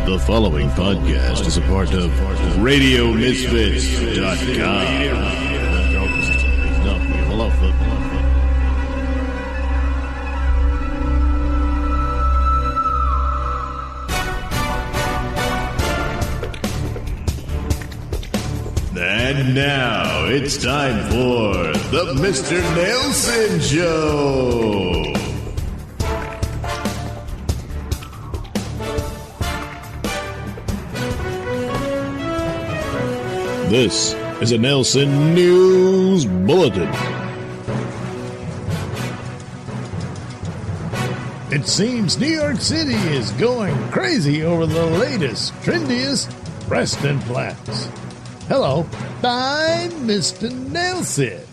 The following podcast is a part of RadioMisfits.com. And now it's time for the Mr. Nailsin Show. This is a Nailsin News Bulletin. It seems New York City is going crazy over the latest, trendiest breast implants. Hello, I'm Mr. Nailsin.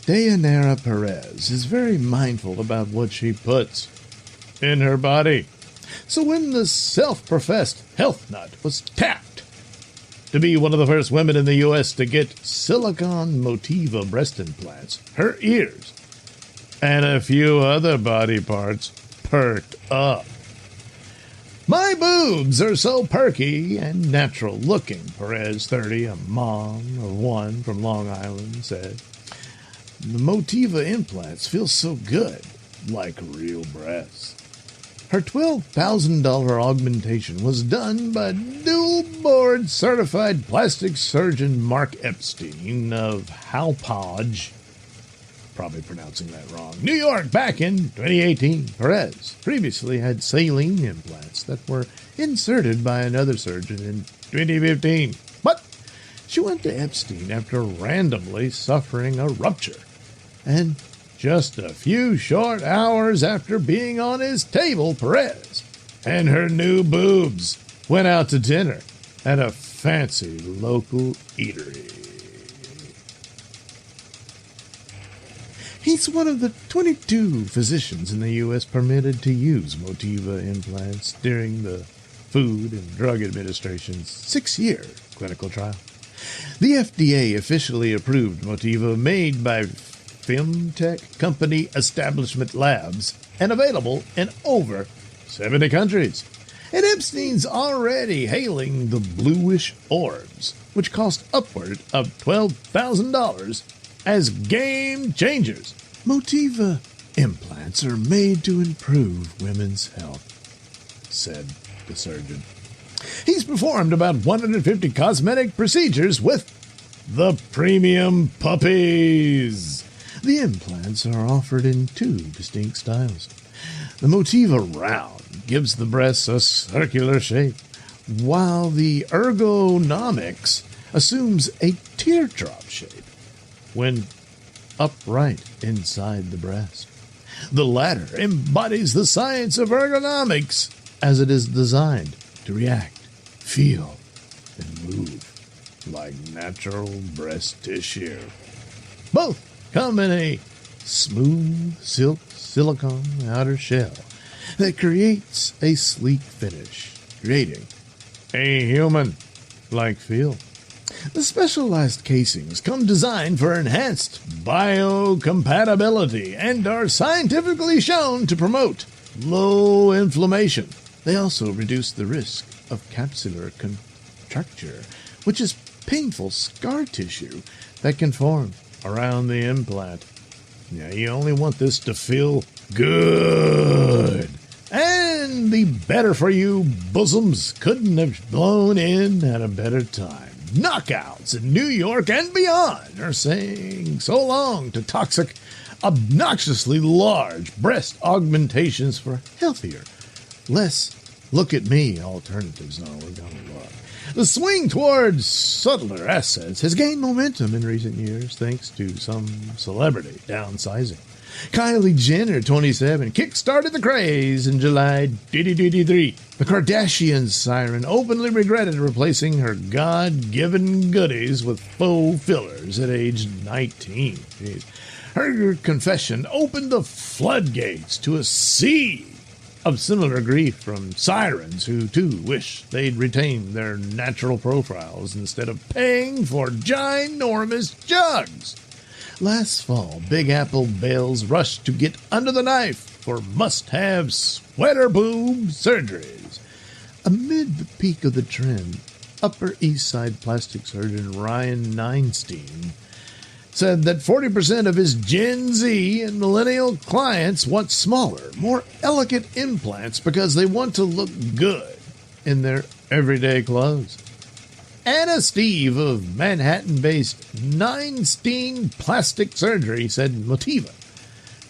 Dayanara Perez is very mindful about what she puts in her body. So when the self-professed health nut was tapped to be one of the first women in the U.S. to get silicone Motiva breast implants, her ears and a few other body parts perked up. My boobs are so perky and natural looking, Perez, 30, a mom of one from Long Island, said. The Motiva implants feel so good, like real breasts. Her $12,000 augmentation was done by dual board certified plastic surgeon Mark Epstein of Hauppauge, probably pronouncing that wrong, New York, back in 2018. Perez previously had saline implants that were inserted by another surgeon in 2015. But she went to Epstein after randomly suffering a rupture. And just a few short hours after being on his table, Perez and her new boobs went out to dinner at a fancy local eatery. He's one of the 22 physicians in the U.S. permitted to use Motiva implants during the Food and Drug Administration's 6-year clinical trial. The FDA officially approved Motiva, made by FemTech company Establishment Labs, and available in over 70 countries. And Epstein's already hailing the bluish orbs, which cost upward of $12,000, as game changers. Motiva implants are made to improve women's health, said the surgeon. He's performed about 150 cosmetic procedures with the premium puppies. The implants are offered in 2 distinct styles. The Motiva Round gives the breasts a circular shape, while the Ergonomics assumes a teardrop shape when upright inside the breast. The latter embodies the science of ergonomics, as it is designed to react, feel, and move like natural breast tissue. Both come in a smooth silk silicone outer shell that creates a sleek finish, creating a human-like feel. The specialized casings come designed for enhanced biocompatibility and are scientifically shown to promote low inflammation. They also reduce the risk of capsular contracture, which is painful scar tissue that can form around the implant. Now, you only want this to feel good. And the better for you bosoms couldn't have blown in at a better time. Knockouts in New York and beyond are saying so long to toxic, obnoxiously large breast augmentations for healthier, less look-at-me alternatives. No, we're going to look. The swing towards subtler assets has gained momentum in recent years thanks to some celebrity downsizing. Kylie Jenner, 27, kick-started the craze in July 2023. The Kardashian siren openly regretted replacing her God-given goodies with faux fillers at age 19. Jeez. Her confession opened the floodgates to a sea of similar grief from sirens who, too, wish they'd retained their natural profiles instead of paying for ginormous jugs. Last fall, Big Apple Bales rushed to get under the knife for must-have sweater boob surgeries. Amid the peak of the trend, Upper East Side plastic surgeon Ryan Nailsin said that 40% of his Gen Z and millennial clients want smaller, more elegant implants because they want to look good in their everyday clothes. Anna Steve of Manhattan-based Nailsin Plastic Surgery said Motiva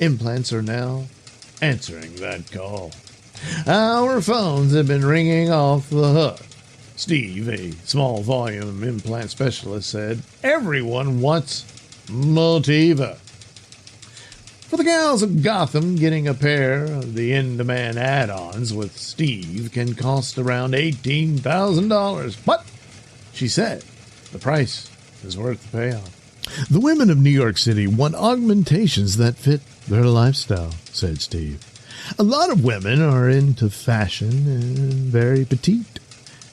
implants are now answering that call. Our phones have been ringing off the hook. Steve, a small volume implant specialist, said everyone wants Motiva. For the gals of Gotham, getting a pair of the in-demand add-ons with Steve can cost around $18,000. But, she said, the price is worth the payoff. The women of New York City want augmentations that fit their lifestyle, said Steve. A lot of women are into fashion and very petite,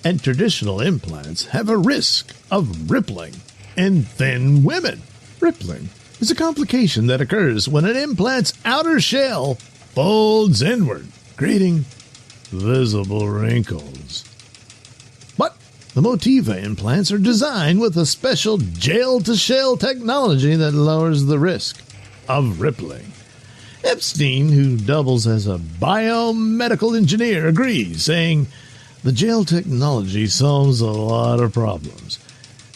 and traditional implants have a risk of rippling in thin women. Rippling is a complication that occurs when an implant's outer shell folds inward, creating visible wrinkles. But the Motiva implants are designed with a special gel-to-shell technology that lowers the risk of rippling. Epstein, who doubles as a biomedical engineer, agrees, saying, the gel technology solves a lot of problems.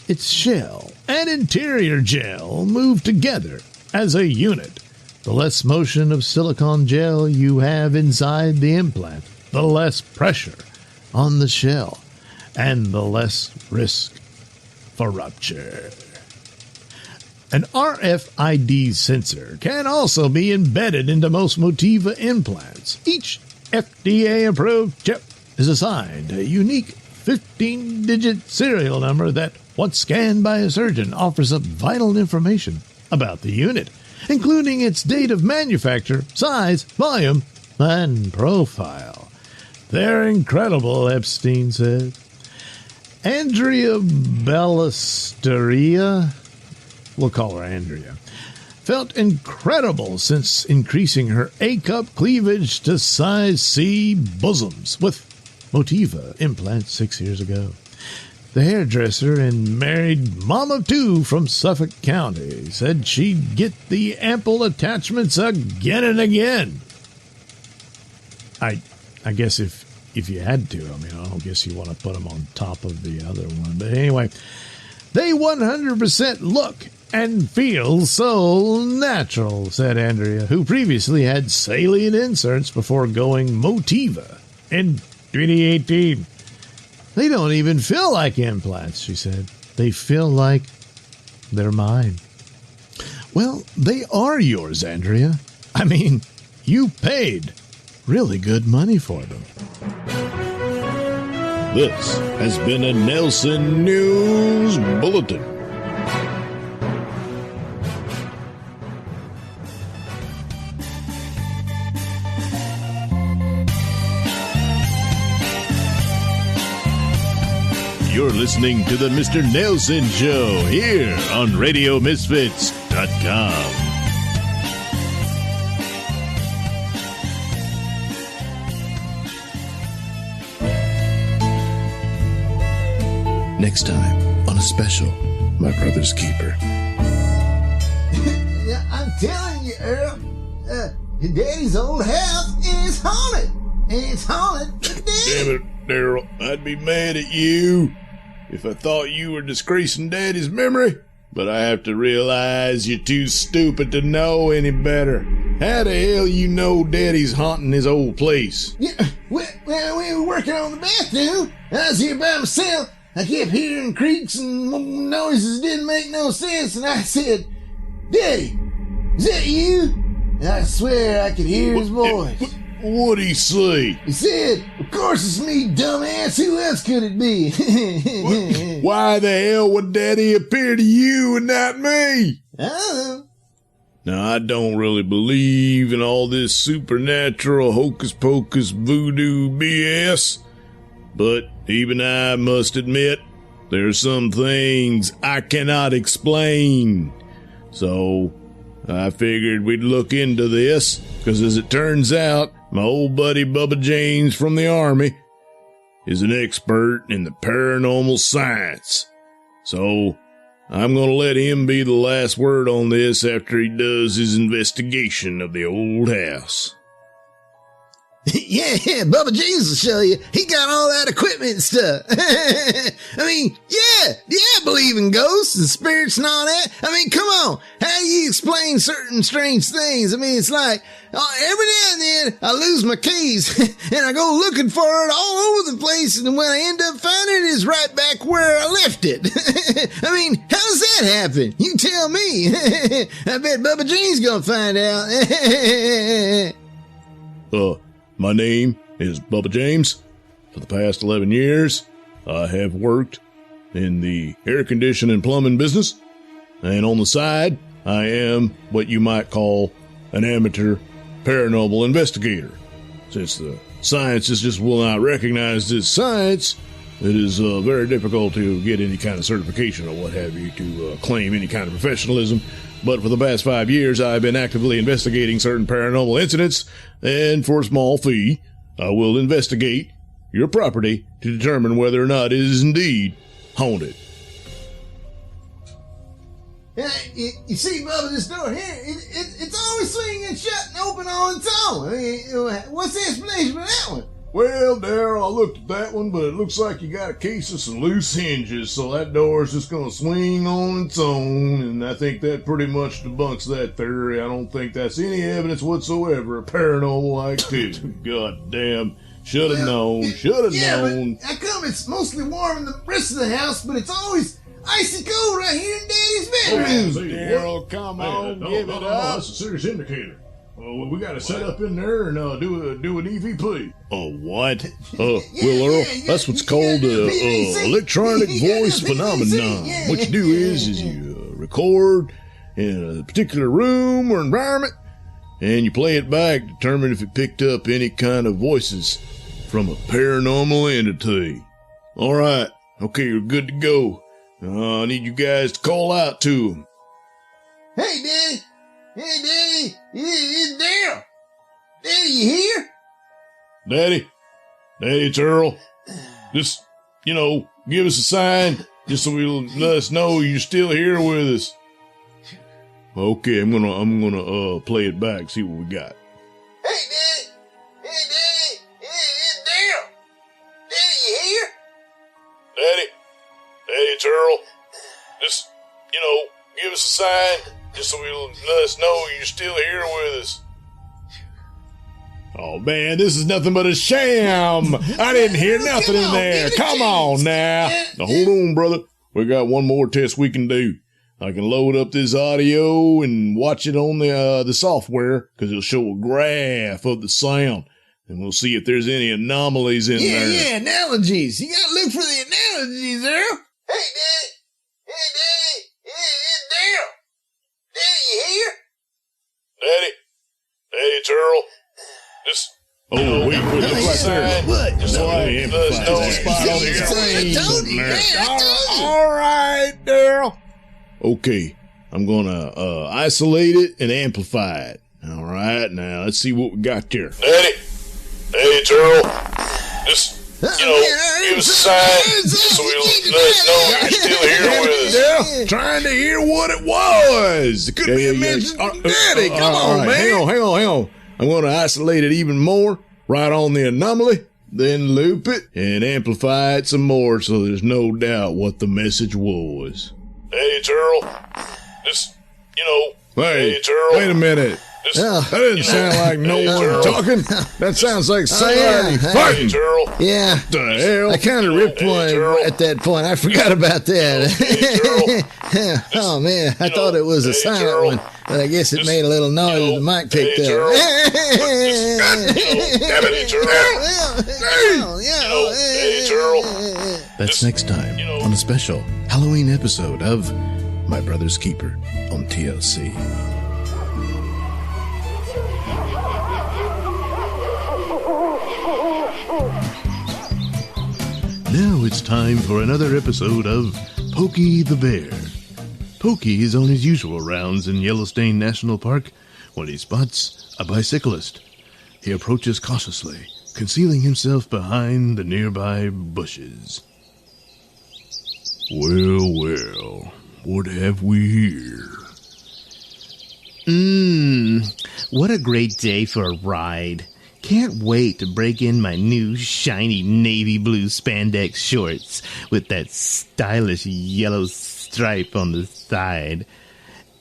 Its shell and interior gel move together as a unit. The less motion of silicone gel you have inside the implant, the less pressure on the shell, and the less risk for rupture. An RFID sensor can also be embedded into most Motiva implants. Each FDA-approved chip is assigned a unique 15-digit serial number that, once scanned by a surgeon, offers up vital information about the unit, including its date of manufacture, size, volume, and profile. They're incredible, Epstein said. Andrea Ballesteria, we'll call her Andrea, felt incredible since increasing her A-cup cleavage to size C bosoms with Motiva implants 6 years ago. The hairdresser and married mom of two from Suffolk County said she'd get the ample attachments again and again. I guess if you had to, I don't guess you want to put them on top of the other one. But anyway, they 100% look and feel so natural, said Andrea, who previously had saline inserts before going Motiva in 2018. They don't even feel like implants, she said. They feel like they're mine. Well, they are yours, Andrea. You paid really good money for them. This has been a Nailsin News Bulletin. You're listening to the Mr. Nailsin Show here on RadioMisfits.com. Next time on a special My Brother's Keeper. I'm telling you, Earl, your daddy's old house is haunted. It's haunted to death. Damn it, Daryl. I'd be mad at you if I thought you were disgracing Daddy's memory, but I have to realize you're too stupid to know any better. How the hell you know Daddy's haunting his old place? Yeah, well, we were working on the bathroom. I was here by myself. I kept hearing creaks and noises didn't make no sense, and I said, Daddy, is that you? And I swear I could hear his voice. What'd he say? He said, of course it's me, dumbass. Who else could it be? Why the hell would Daddy appear to you and not me? Oh. Now, I don't really believe in all this supernatural hocus-pocus voodoo BS, but even I must admit, there are some things I cannot explain. So, I figured we'd look into this, because as it turns out, my old buddy Bubba James from the Army is an expert in the paranormal science. So, I'm going to let him be the last word on this after he does his investigation of the old house. Yeah, Bubba James will show you. He got all that equipment and stuff. I mean, yeah, I believe in ghosts and spirits and all that. I mean, come on. How do you explain certain strange things? I mean, it's like, every now and then I lose my keys and I go looking for it all over the place, and when I end up finding it, it's right back where I left it. I mean, how does that happen? You tell me. I bet Bubba James gonna find out. My name is Bubba James. For the past 11 years, I have worked in the air conditioning and plumbing business. And on the side, I am what you might call an amateur paranormal investigator. Since the scientists just will not recognize this science, it is very difficult to get any kind of certification or what have you to claim any kind of professionalism. But for the past 5 years, I've been actively investigating certain paranormal incidents, and for a small fee, I will investigate your property to determine whether or not it is indeed haunted. You see, Bubba, this door here, it's always swinging shut and open on its own. I mean, what's the explanation for that one? Well, Daryl, I looked at that one, but it looks like you got a case of some loose hinges, so that door is just going to swing on its own, and I think that pretty much debunks that theory. I don't think that's any evidence whatsoever of paranormal activity. God damn. Should have known. But how come it's mostly warm in the rest of the house, but it's always icy cold right here in Daddy's bedroom? Daryl, come on, give it up. That's a serious indicator. We got to set up in there and do an EVP. What? Well, Earl, that's what's called electronic voice phenomenon. What you do is you record in a particular room or environment, and you play it back to determine if it picked up any kind of voices from a paranormal entity. All right. Okay, you're good to go. I need you guys to call out to them. Hey, Daddy. Hey, Daddy, it's Daryl. Daddy, you here? Daddy, it's Earl. Just, give us a sign, just so we'll let us know you're still here with us. Okay, I'm gonna play it back, see what we got. Hey, Daddy, it's Daryl. Daddy, you here? Daddy, it's Earl. Just, give us a sign, just so we'll let us know you're still here with us. Oh, man, this is nothing but a sham. I didn't hear nothing in there. Come on now. Now, hold on, brother. We got one more test we can do. I can load up this audio and watch it on the software, because it'll show a graph of the sound. And we'll see if there's any anomalies in there. Yeah, analogies. You gotta look for the analogies, Earl. Hey, Daddy. It's Daryl. Daddy, you here? Daddy, it's Earl. Just, wait for the sign. What? Just so I can let us know the spot on the airplane. All right, Daryl. Okay, I'm gonna isolate it and amplify it. All right, now let's see what we got there. Daddy, it's Earl. Just, give us a sign so we'll let us know you're still here with us. Yeah, trying to hear what it was. It could be a mention from Daddy. Come on, man. Hang on. I'm going to isolate it even more, right on the anomaly, then loop it and amplify it some more so there's no doubt what the message was. Hey, it's Earl. Just, hey, it's Earl. Wait a minute. That didn't sound like no one talking. That sounds like somebody fighting. Yeah. What the hell? I kind of ripped one at that point. I forgot about that. Oh, man. I thought it was a silent one, but I guess it made a little noise the mic picked up. That's next time on a special Halloween episode of My Brother's Keeper on TLC. Now it's time for another episode of Pokey the Bear. Pokey is on his usual rounds in Yellowstone National Park when he spots a bicyclist. He approaches cautiously, concealing himself behind the nearby bushes. Well, what have we here? What a great day for a ride. Can't wait to break in my new shiny navy blue spandex shorts with that stylish yellow stripe on the side.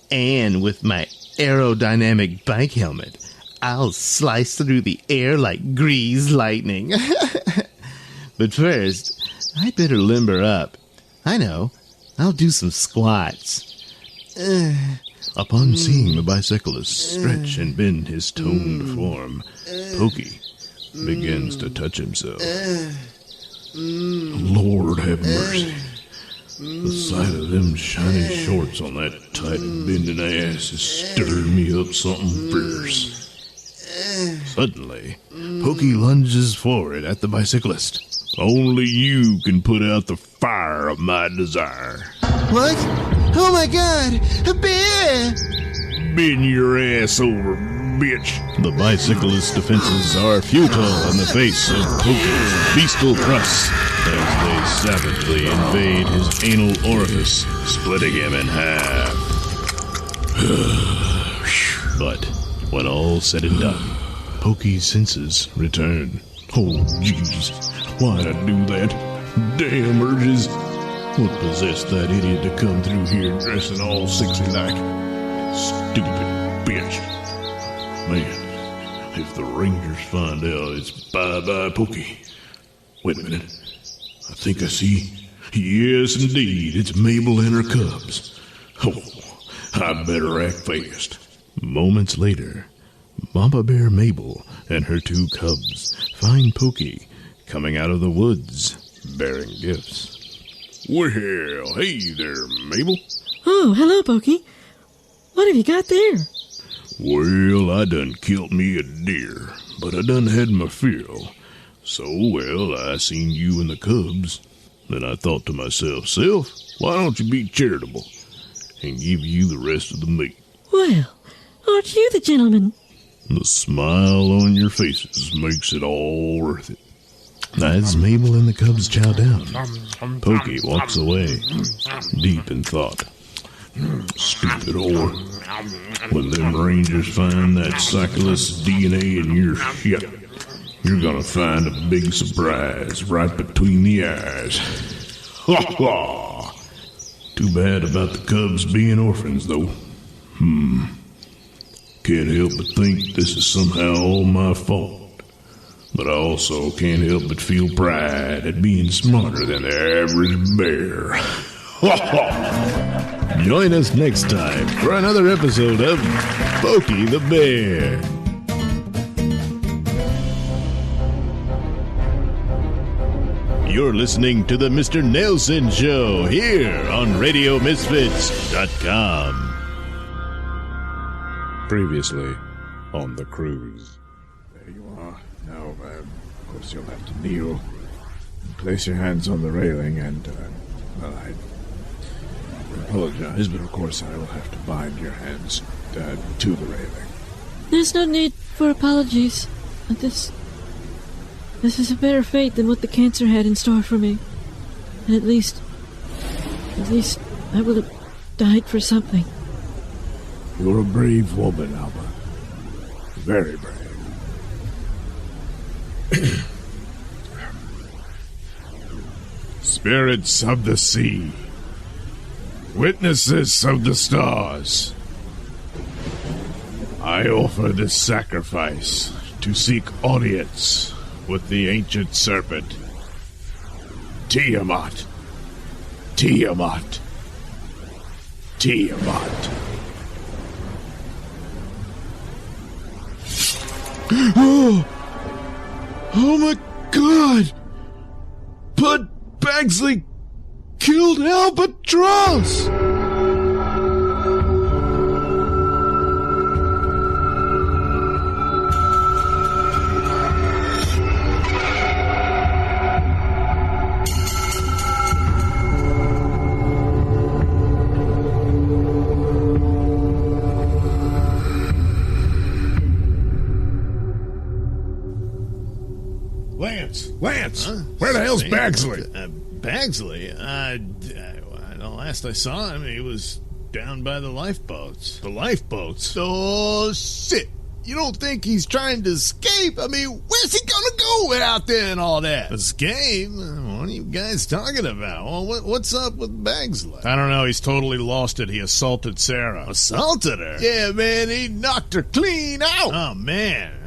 And with my aerodynamic bike helmet, I'll slice through the air like greased lightning. But first, I'd better limber up. I know, I'll do some squats. Upon seeing the bicyclist stretch and bend his toned form, Pokey begins to touch himself. Lord have mercy. The sight of them shiny shorts on that tight and bending ass has stirred me up something fierce. Suddenly, Pokey lunges forward at the bicyclist. Only you can put out the fire of my desire. What? Oh my God! A bear! Bend your ass over, bitch. The bicyclist's defenses are futile in the face of Pokey's bestial thrusts as they savagely invade his anal orifice, splitting him in half. But when all's said and done, Pokey's senses return. Oh, jeez. Why'd I do that? Damn urges. What possessed that idiot to come through here dressing all sexy like? Stupid bitch. Man, if the Rangers find out, it's bye-bye Pokey. Wait a minute. I think I see. Yes, indeed, it's Mabel and her cubs. Oh, I better act fast. Moments later, Mama Bear Mabel and her two cubs find Pokey coming out of the woods, bearing gifts. Well, hey there, Mabel. Oh, hello, Pokey. What have you got there? Well, I done killed me a deer, but I done had my fill. So, I seen you and the cubs. Then I thought to myself, Self, why don't you be charitable and give you the rest of the meat? Well, aren't you the gentleman? The smile on your faces makes it all worth it. As Mabel and the cubs chow down, Pokey walks away, deep in thought. Stupid whore. When them Rangers find that cyclist's DNA in your shit, you're gonna find a big surprise right between the eyes. Ha ha! Too bad about the cubs being orphans, though. Can't help but think this is somehow all my fault. But I also can't help but feel pride at being smarter than the average bear. Join us next time for another episode of Pokey the Bear. You're listening to the Mr. Nailsin Show here on RadioMisfits.com. Previously on the cruise. There you are. Now, of course, you'll have to kneel. Place your hands on the railing and, I apologize, but of course I will have to bind your hands to the railing. There's no need for apologies. This is a better fate than what the cancer had in store for me. And at least I would have died for something. You're a brave woman, Alba. Very brave. Spirits of the sea, witnesses of the stars, I offer this sacrifice to seek audience with the ancient serpent, Tiamat. Tiamat. Tiamat. Oh my God! Pud Bagsley killed Albatross! Lance! Huh? Where the hell's Sam? Bagsley? Bagsley? The last I saw him, he was down by the lifeboats. The lifeboats? Oh, shit. You don't think he's trying to escape? I mean, where's he gonna go out there and all that? Escape? What are you guys talking about? Well, what's up with Bagsley? I don't know. He's totally lost it. He assaulted Sarah. Assaulted her? Yeah, man. He knocked her clean out. Oh, man.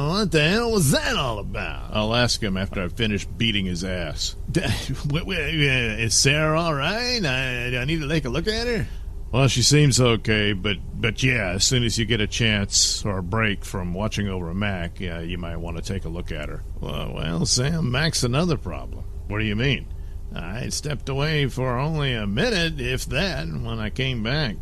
What the hell was that all about? I'll ask him after I finish beating his ass. Is Sarah all right? I need to take a look at her? Well, she seems okay, but yeah, as soon as you get a chance or a break from watching over Mac, yeah, you might want to take a look at her. Well, Sam, Mac's another problem. What do you mean? I stepped away for only a minute, if that, when I came back.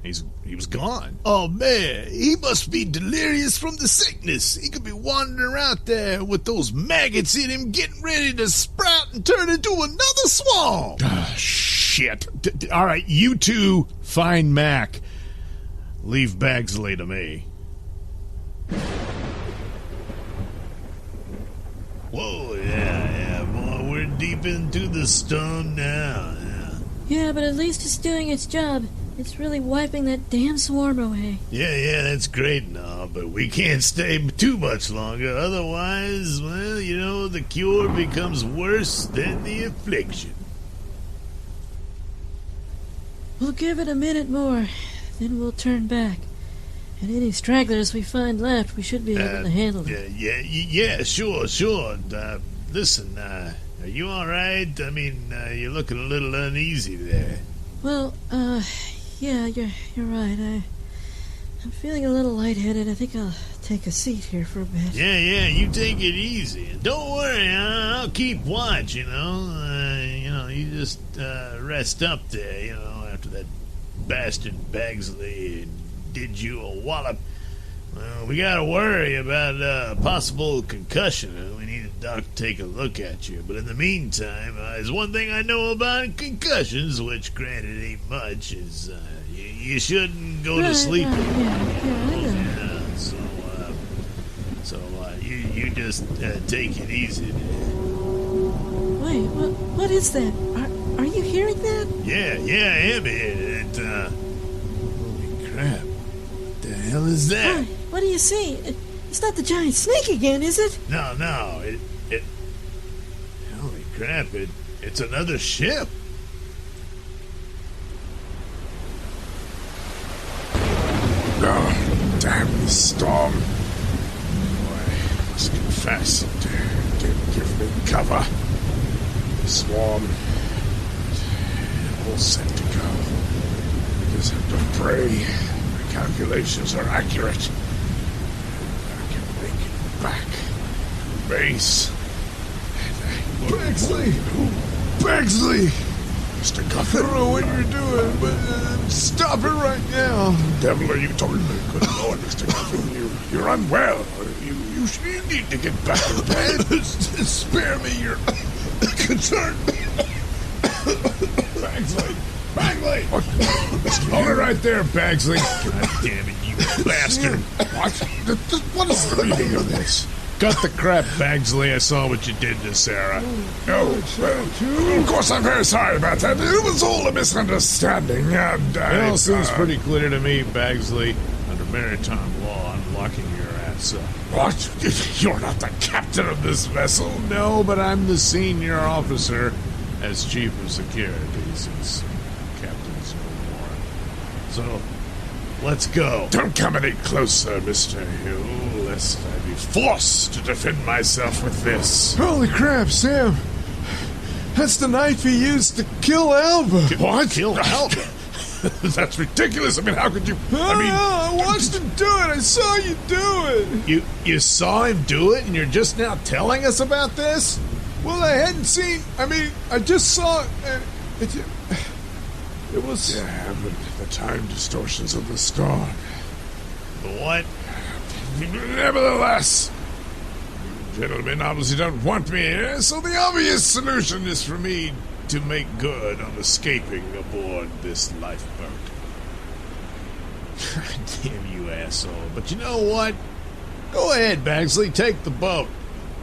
He was gone. Oh, man, he must be delirious from the sickness. He could be wandering out there with those maggots in him getting ready to sprout and turn into another swamp. Ah, shit. All right, you two find Mac. Leave Bagsley to me. Whoa, yeah, boy, we're deep into the storm now. Yeah, but at least it's doing its job. It's really wiping that damn swarm away. Yeah, that's great and all, but we can't stay too much longer. Otherwise, well, the cure becomes worse than the affliction. We'll give it a minute more, then we'll turn back. And any stragglers we find left, we should be able to handle them. Yeah, sure. Listen, are you all right? I mean, you're looking a little uneasy there. Well, yeah, you're right. I'm feeling a little lightheaded. I think I'll take a seat here for a bit. Yeah, you take it easy. And don't worry, I'll keep watch, you just rest up there, after that bastard Bagsley did you a wallop. Well, we gotta worry about possible concussion. We need a doc to take a look at you. But in the meantime, there's one thing I know about concussions, which granted ain't much, is you shouldn't go to sleep. Yeah, I know. So you just take it easy. Wait, what is that? Are you hearing that? Yeah, I am hearing it. Holy crap. What the hell is that? What do you see? It's not the giant snake again, is it? No. It. Holy crap! It's another ship. Oh, damn this storm. I must confess, it didn't give me cover. The swarm, all set to go. I just have to pray my calculations are accurate. I can make it back. Base. Bagsley! Bagsley! Mr. Guffin. I don't know what you're doing, but stop it right now. Devil are you talking to? Good Lord, Mr. Guffin, you're unwell. You need to get back in bed. Spare me your concern. Bagsley! Hold it right there, Bagsley. God damn it, you bastard. What is the meaning of this? Cut the crap, Bagsley. I saw what you did to Sarah. Of course, I'm very sorry about that. It was all a misunderstanding, and It all seems pretty clear to me, Bagsley. Under maritime law, I'm locking your ass up. What? You're not the captain of this vessel? No, but I'm the senior officer as chief of security since captain's no more. So, let's go. Don't come any closer, Mr. Hill, lest I be forced to defend myself with this. Holy crap, Sam. That's the knife he used to kill Alva. What? Kill Alva? That's ridiculous. I mean, how could you... I watched him do it. I saw you do it. You saw him do it, and you're just now telling us about this? Well, I hadn't seen... I just saw it. It was... Yeah, but the time distortions of the storm. What? Nevertheless, you gentlemen obviously don't want me here, so the obvious solution is for me to make good on escaping aboard this lifeboat. Damn you, asshole. But you know what? Go ahead, Bagsley, take the boat.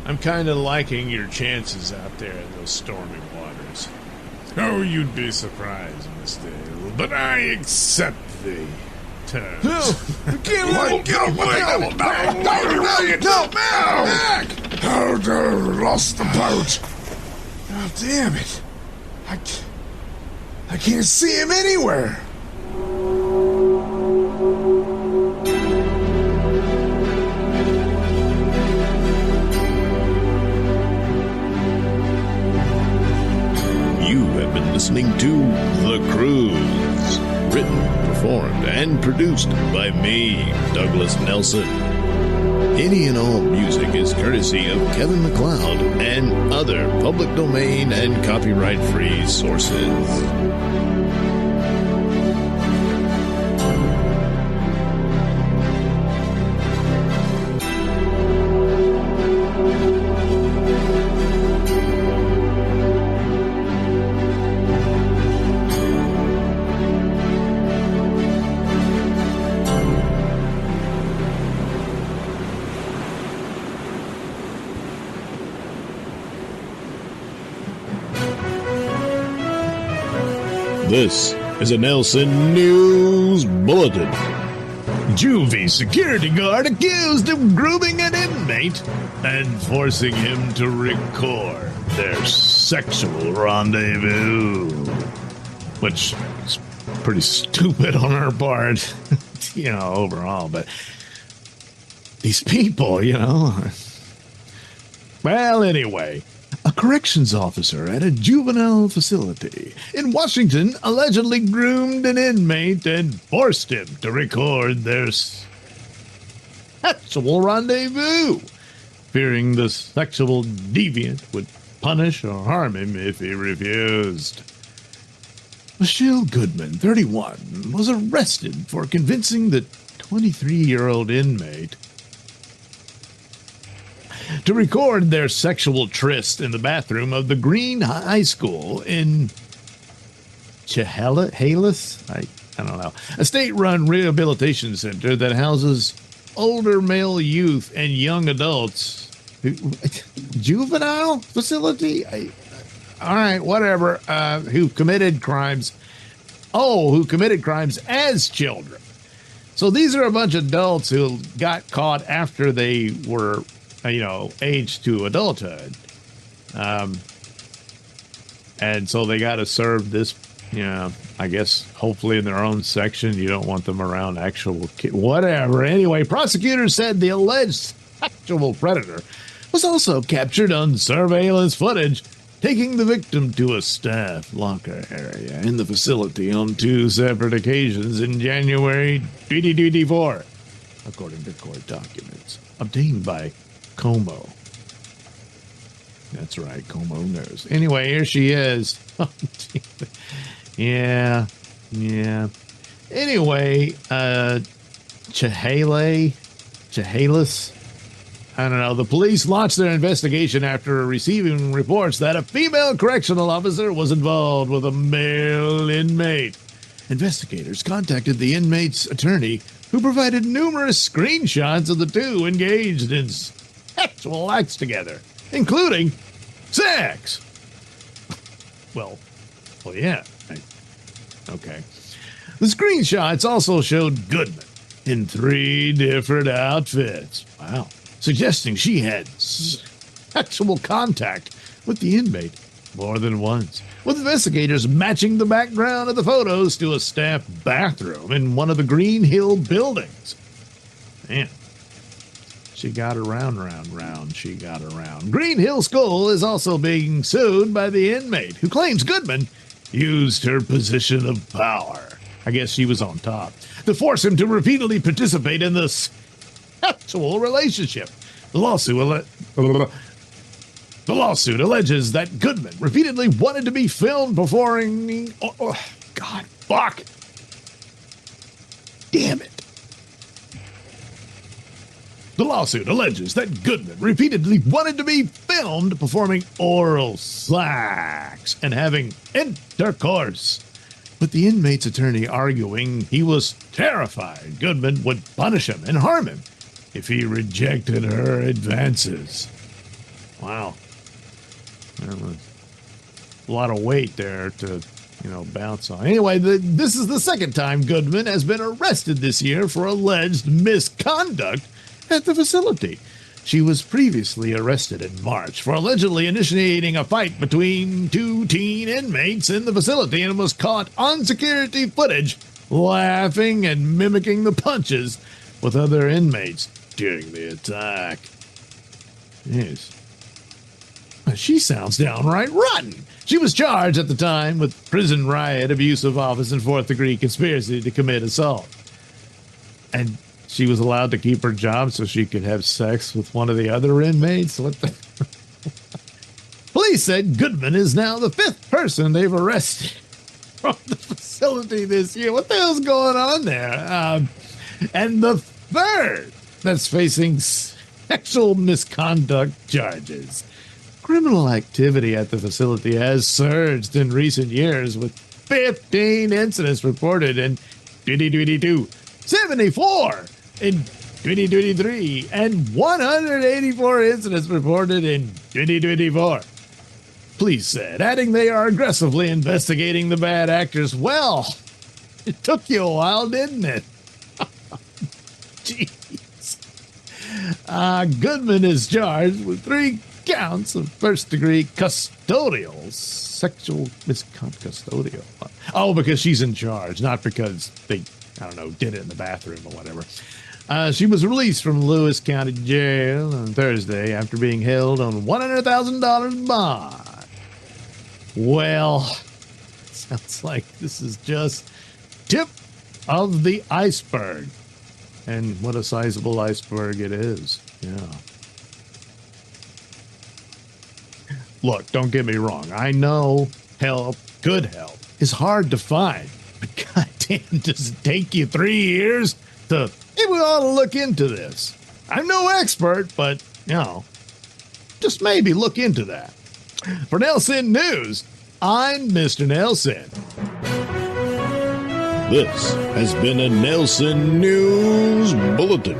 I'm kind of liking your chances out there in those stormy waters. Oh, you'd be surprised, Miss Dale, but I accept the terms. I can't let him get away! No! Back! Oh, lost the boat! Oh, damn it! I can't see him anywhere! You have been listening to The Cruise, written, performed, and produced by me, Douglas Nailsin. Any and all music is courtesy of Kevin MacLeod and other public domain and copyright-free sources. This is a Nailsin News Bulletin. Juvie security guard accused of grooming an inmate and forcing him to record their sexual rendezvous. Which is pretty stupid on her part, overall. But these people, Well, anyway. A corrections officer at a juvenile facility in Washington allegedly groomed an inmate and forced him to record their sexual rendezvous, fearing the sexual deviant would punish or harm him if he refused. Michelle Goodman, 31, was arrested for convincing the 23-year-old inmate to record their sexual tryst in the bathroom of the Green High School in Chehalis? I don't know. A state-run rehabilitation center that houses older male youth and young adults. Juvenile facility? All right, whatever. Who committed crimes. Who committed crimes as children. So these are a bunch of adults who got caught after they were age to adulthood. And so they got to serve this, I guess, hopefully in their own section. You don't want them around actual kids. Whatever. Anyway, prosecutors said the alleged sexual predator was also captured on surveillance footage, taking the victim to a staff locker area in the facility on 2 separate occasions in January 2024, according to court documents obtained by Como. That's right, Como knows. Anyway, here she is. Yeah. Anyway, Chehalis. I don't know. The police launched their investigation after receiving reports that a female correctional officer was involved with a male inmate. Investigators contacted the inmate's attorney, who provided numerous screenshots of the two engaged in sexual acts together, including sex. Well, yeah. Okay. The screenshots also showed Goodman in 3 different outfits. Wow. Suggesting she had sexual contact with the inmate more than once, with investigators matching the background of the photos to a staff bathroom in one of the Green Hill buildings. Man. She got around. She got around. Green Hill School is also being sued by the inmate, who claims Goodman used her position of power, I guess she was on top, to force him to repeatedly participate in the sexual relationship. The lawsuit alleges that Goodman repeatedly wanted to be filmed performing... God, fuck. Damn it. The lawsuit alleges that Goodman repeatedly wanted to be filmed performing oral sex and having intercourse, with the inmate's attorney arguing he was terrified Goodman would punish him and harm him if he rejected her advances. Wow. A lot of weight there to, bounce on. Anyway, this is the second time Goodman has been arrested this year for alleged misconduct at the facility. She was previously arrested in March for allegedly initiating a fight between two teen inmates in the facility and was caught on security footage laughing and mimicking the punches with other inmates during the attack. Yes. She sounds downright rotten. She was charged at the time with prison riot, abuse of office, and fourth-degree conspiracy to commit assault. And she was allowed to keep her job so she could have sex with one of the other inmates? What the? Police said Goodman is now the fifth person they've arrested from the facility this year. What the hell's going on there? And the third that's facing sexual misconduct charges. Criminal activity at the facility has surged in recent years with 15 incidents reported in 2022, 74 in 2023, and 184 incidents reported in 2024. Police said, adding they are aggressively investigating the bad actors. Well, it took you a while, didn't it? Jeez. Goodman is charged with 3 counts of first-degree custodial, sexual misconduct custodial. Oh, because she's in charge, not because they, did it in the bathroom or whatever. She was released from Lewis County Jail on Thursday after being held on $100,000 bond. Well, sounds like this is just tip of the iceberg. And what a sizable iceberg it is. Yeah. Look, don't get me wrong. I know good help, is hard to find. But goddamn, does it take you 3 years to, maybe we ought to look into this. I'm no expert, but, just maybe look into that. For Nailsin News, I'm Mr. Nailsin. This has been a Nailsin News Bulletin.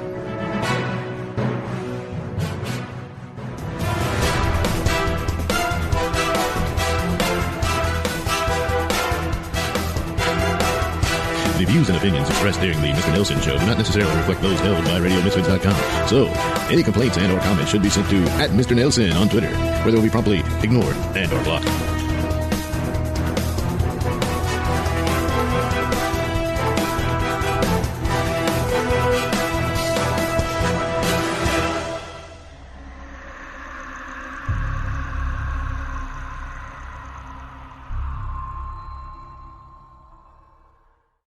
The views and opinions expressed during the Mr. Nailsin Show do not necessarily reflect those held by RadioMisfits.com. So, any complaints and or comments should be sent to @Mr. Nailsin on Twitter, where they will be promptly ignored and or blocked.